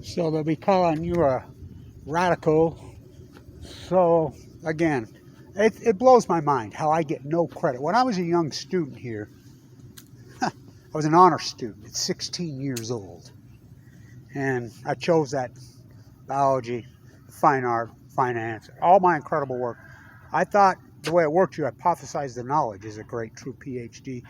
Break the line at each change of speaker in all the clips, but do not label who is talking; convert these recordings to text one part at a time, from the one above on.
So they'll be calling you a radical. So again, it blows my mind how I get no credit. When I was a young student here, I was an honor student at 16 years old. And I chose that biology, fine art, finance, all my incredible work. I thought the way it worked, you hypothesized the knowledge is a great true PhD.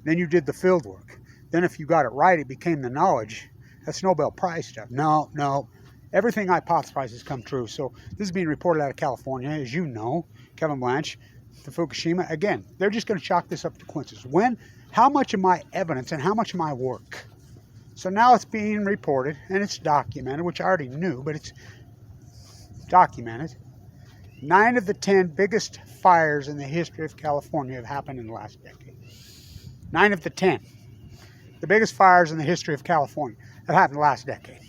Then you did the field work. Then if you got it right, it became the knowledge. That's Nobel Prize stuff. No. Everything I hypothesized has come true. So this is being reported out of California, as you know, Kevin Blanche, the Fukushima. Again, they're just going to chalk this up to coincidence. When, how much of my evidence and how much of my work? So now it's being reported, and it's documented, which I already knew, but it's documented. 9 of the 10 biggest fires in the history of California have happened in the last decade. 9 of the 10. The biggest fires in the history of California have happened in the last decade.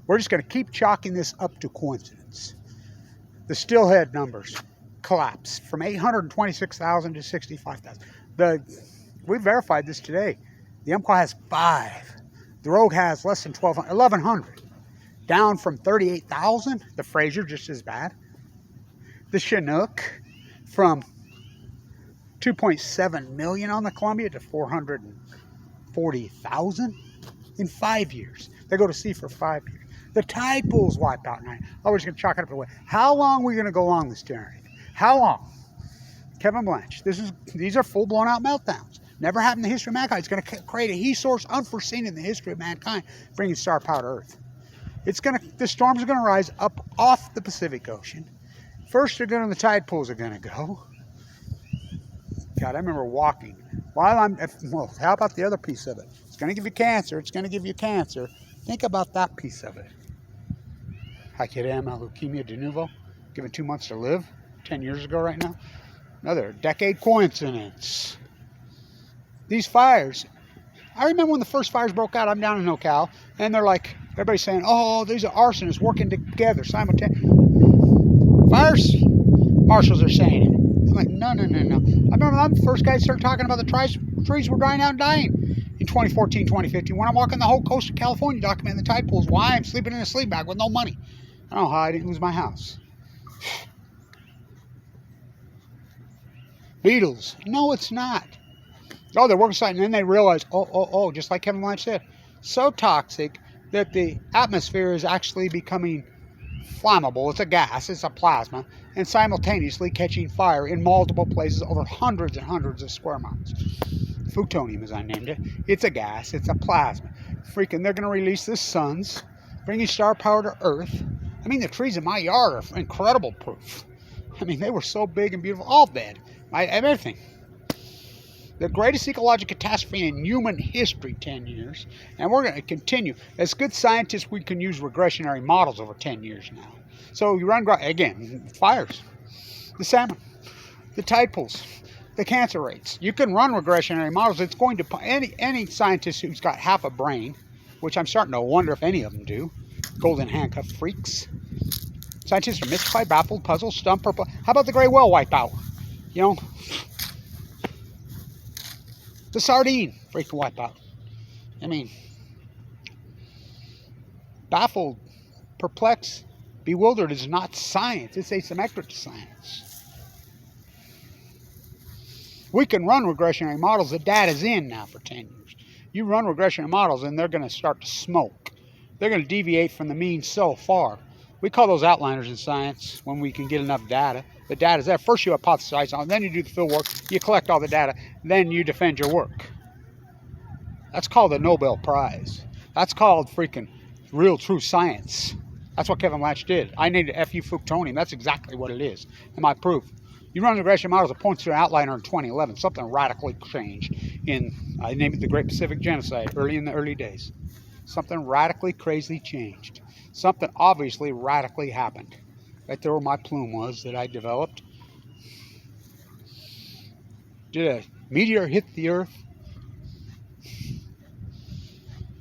We're just going to keep chalking this up to coincidence. The Stillhead numbers collapse from 826,000 to 65,000. We verified this today. The Umpqua has 5. The Rogue has less than 1,100. Down from 38,000. The Fraser just as bad. The Chinook from 2.7 million on the Columbia to 440,000 in 5 years. They go to sea for 5 years. The tide pools wiped out 9. Oh, we're just going to chalk it up away. How long are we going to go along this tyranny? How long? Kevin Blanche, these are full-blown out meltdowns. Never happened in the history of mankind. It's going to create a heat source unforeseen in the history of mankind, bringing star power to Earth. The storms are going to rise up off the Pacific Ocean. First, the tide pools are going to go. God, I remember walking. Well, how about the other piece of it? It's going to give you cancer. It's going to give you cancer. Think about that piece of it. Leukemia de novo, given 2 months to live, 10 years ago right now. Another decade coincidence. These fires, I remember when the first fires broke out, I'm down in NorCal, and they're like, everybody's saying, oh, these are arsonists working together simultaneously. Fires marshals are saying it. I'm like, no. I remember I'm the first guy to start talking about the trees were drying out and dying. In 2014, 2015, when I'm walking the whole coast of California documenting the tide pools, why I'm sleeping in a sleep bag with no money. I don't know how I didn't lose my house. Beetles. No, it's not. Oh, they're working site, and then they realize, just like Kevin Blanche said, so toxic that the atmosphere is actually becoming flammable. It's a gas, it's a plasma, and simultaneously catching fire in multiple places over hundreds and hundreds of square miles. Plutonium, as I named it. It's a gas, it's a plasma. They're going to release the suns, bringing star power to Earth. I mean, the trees in my yard are incredible proof. I mean, they were so big and beautiful, all dead. Everything. The greatest ecological catastrophe in human history, 10 years. And we're going to continue. As good scientists, we can use regressionary models over 10 years now. So you run, again, fires, the salmon, the tide pools, the cancer rates. You can run regressionary models. It's going to, any scientist who's got half a brain, which I'm starting to wonder if any of them do, golden handcuff freaks. Scientists are mystified, baffled, puzzled, stumped, purple. How about the gray whale wipeout? You know, the sardine freaking wipeout. I mean, baffled, perplexed, bewildered is not science. It's asymmetric science. We can run regressionary models. The data's in now for 10 years. You run regressionary models and they're going to start to smoke. They're going to deviate from the mean so far. We call those outliners in science when we can get enough data. The data's there. First you hypothesize on it, then you do the field work, you collect all the data, then you defend your work. That's called the Nobel Prize. That's called freaking real true science. That's what Kevin Blanche did. I named it FU Fukushima. That's exactly what it is. And my proof. You run regression models that points to an outliner in 2011. Something radically changed I named it the Great Pacific Genocide, in the early days. Something radically crazy changed. Something obviously radically happened. Right there where my plume was that I developed. Did a meteor hit the Earth?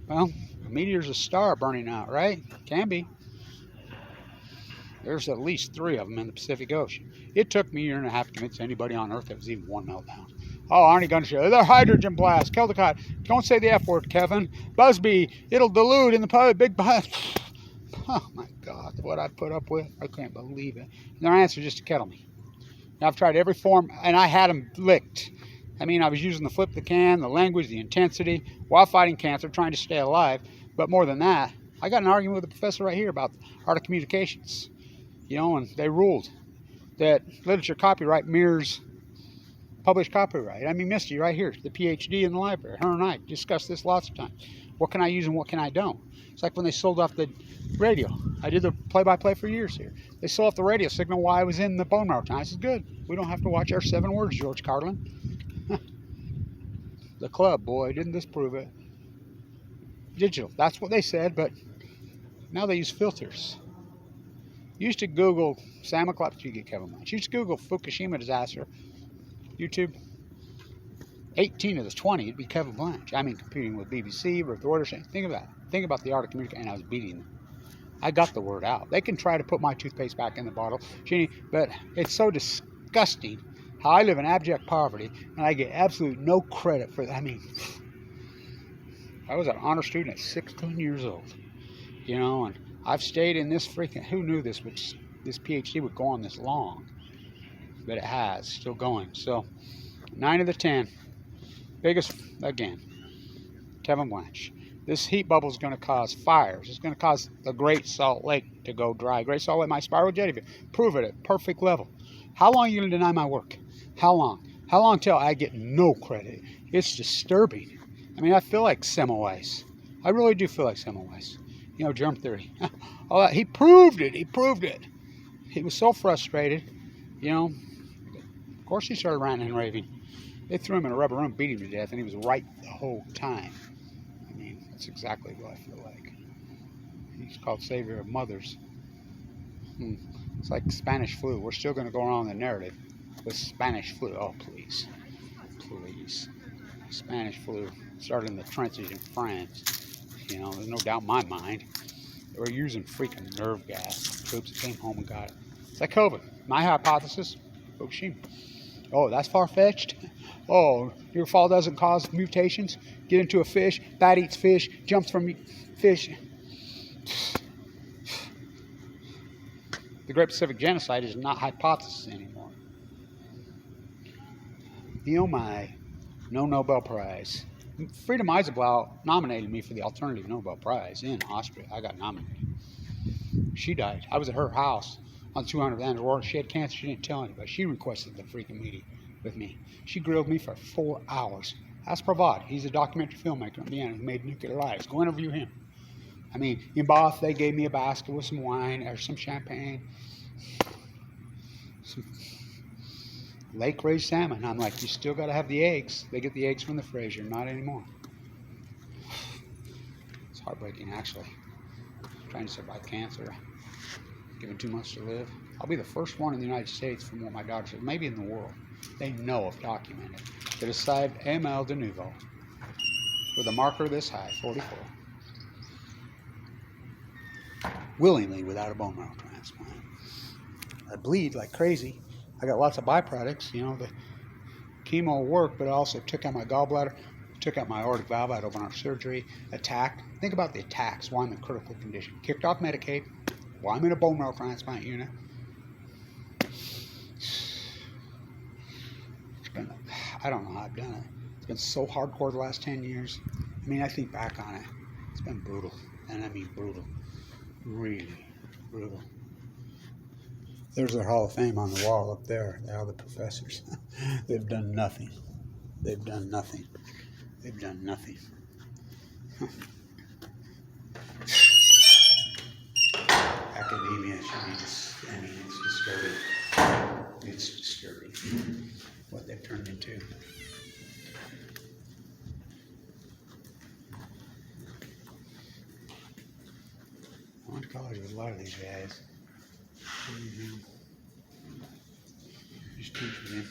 Well, a meteor's a star burning out, right? Can be. There's at least 3 of them in the Pacific Ocean. It took me a year and a half to convince anybody on Earth there was even one meltdown. Oh, Arnie Gun Show. They're hydrogen blast. Caldecott. Don't say the F word, Kevin. Busby. It'll dilute in the big bus. Oh my God, what I put up with. I can't believe it. And their answer is just to kettle me. Now, I've tried every form, and I had them licked. I mean, I was using the flip the can, the language, the intensity, while fighting cancer, trying to stay alive. But more than that, I got an argument with a professor right here about art of communications. You know, and they ruled that literature copyright mirrors published copyright. I mean, Misty, right here, the PhD in the library. Her and I discussed this lots of times. What can I use and what can I don't? It's like when they sold off the radio. I did the play-by-play for years here. They sold off the radio signal while I was in the bone marrow time. I said, good. We don't have to watch our 7 words, George Carlin. The club, boy, didn't this prove it? Digital, that's what they said, but now they use filters. You used to Google Sam McCloud, you get Kevin Munch. You used to Google Fukushima disaster, YouTube. 18 of the 20 would be Kevin Blanche. I mean, competing with BBC, with Reuters. Think about it. Think about the art of communication, and I was beating them. I got the word out. They can try to put my toothpaste back in the bottle, but it's so disgusting how I live in abject poverty, and I get absolutely no credit for that. I mean, I was an honor student at 16 years old, you know, and I've stayed in this freaking, who knew this PhD would go on this long, but it has, still going. So 9 of the 10, biggest, again, Kevin Blanche. This heat bubble is going to cause fires. It's going to cause the Great Salt Lake to go dry. Great Salt Lake, my spiral jetty, prove it at perfect level. How long are you going to deny my work? How long? How long till I get no credit? It's disturbing. I mean, I feel like Semmelweis. I really do feel like Semmelweis. You know, germ theory. All that. He proved it. He proved it. He was so frustrated. You know, of course he started ranting and raving. They threw him in a rubber room, beat him to death, and he was right the whole time. I mean, that's exactly what I feel like. He's called Savior of Mothers. It's like Spanish flu. We're still going to go on the narrative with Spanish flu. Oh, please. Please. Spanish flu started in the trenches in France. You know, there's no doubt in my mind. They were using freaking nerve gas. Troops that came home and got it. It's like COVID. My hypothesis, Fukushima. Oh, that's far-fetched? Oh, your fall doesn't cause mutations? Get into a fish, bat eats fish, jumps from fish. The Great Pacific Genocide is not hypothesis anymore. You know, my no Nobel Prize. Frieda Meiselblau nominated me for the alternative Nobel Prize in Austria. I got nominated. She died. I was at her house on the 200th anniversary. She had cancer. She didn't tell anybody. She requested the freaking meeting with me. She grilled me for 4 hours. Ask Pravad. He's a documentary filmmaker in Vienna who made Nuclear Lives. Go interview him. I mean, in Bath, they gave me a basket with some wine or some champagne. Some lake-raised salmon. I'm like, you still got to have the eggs. They get the eggs from the Fraser. Not anymore. It's heartbreaking, actually. Trying to survive cancer. Given 2 months to live. I'll be the first one in the United States, from what my doctor said, maybe in the world, they know of documented, to decide AML de novo with a marker this high, 44. Willingly, without a bone marrow transplant. I bleed like crazy. I got lots of byproducts. You know, the chemo worked, but it also took out my gallbladder, took out my aortic valve. I had open heart surgery, attack. Think about the attacks, why I'm in critical condition. Kicked off Medicaid, why I'm in a bone marrow transplant unit. I don't know how I've done it. It's been so hardcore the last 10 years. I mean, I think back on it. It's been brutal. And I mean brutal. Really brutal. There's their Hall of Fame on the wall up there. They're all the professors. They've done nothing. They've done nothing. They've done nothing. Academia should be just, I mean, it's disturbing. It's disturbing what they've turned into. I went to college with a lot of these guys. Just teach with him.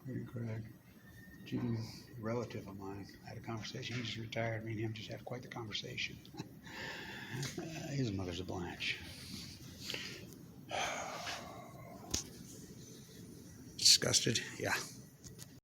Pretty Craig. Jim, a relative of mine, had a conversation. He just retired. Me and him just had quite the conversation. His mother's a Blanche. disgusted. Yeah.